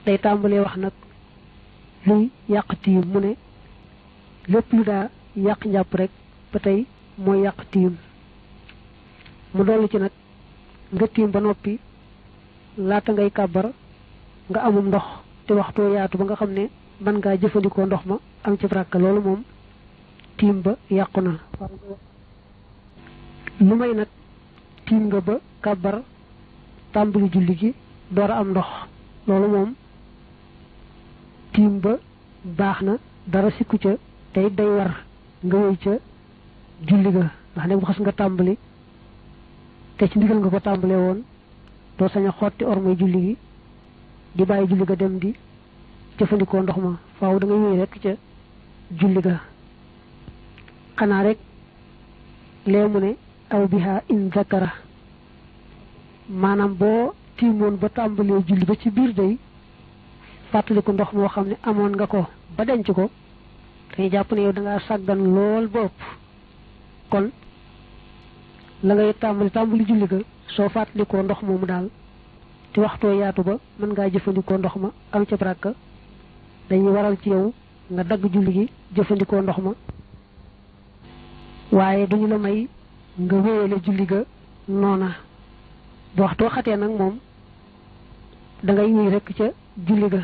day tàmbalee wax nag luy yàq tiim mu ne lépp lu daa yàq njàpp rek ba tey mooy yàq tiim mu dollu ci nag nga tiim ba noppi laata ngay kàbbar nga amum ndox te waxtoo yaatu ba nga xam ne mën ngaa jëfandikoo ndox ma am ci rakka loolu moom tiim ba yàqu na lu may nag tiim nga ba kàbbar tàmbali julli gi door a am ndox loolu moom tiim ba baax na dara sikku ca tey day war nga wéy ca julli ga ndax ne bu xas nga tàmbali te ci ndigal nga ko tàmbalee woon doo sañ a xotti ormay julli gi di bàyyi julli ga dem di jëfandikoo ndox ma faaw da ngay wéy rek ca julli ga xanaa rek lee mu ne aw biha in zakara maanaam boo tiimoon ba tàmbalee julli ba ci biir day fàttaliku ndox moo xam ne amoon nga ko ba denc ko dañuy jàpp ne yow da ngaa sàggan lool ba ëpp kon la ngay tàmbali julli ga soo fàttalikoo ndox moomu daal te waxtoo yaatu ba mën ngaa jëfandikoo ndox ma am ca baraka dañuy waral ci yow nga dagg julli gi jëfandikoo ndox ma waaye duñu la may nga wéyale julli ga noona bu waxtoo xatee nag moom da ngay wéy rekk ca julli ga